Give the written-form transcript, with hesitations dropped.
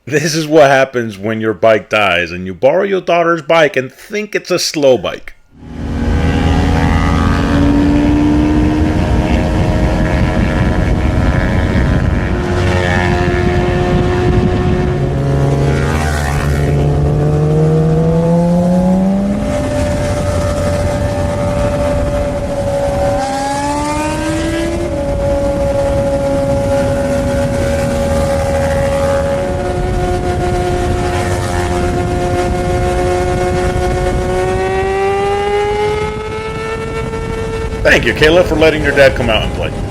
This is what happens when your bike dies and you borrow your daughter's bike and think it's a slow bike. Thank you, Kayla, for letting your dad come out and play.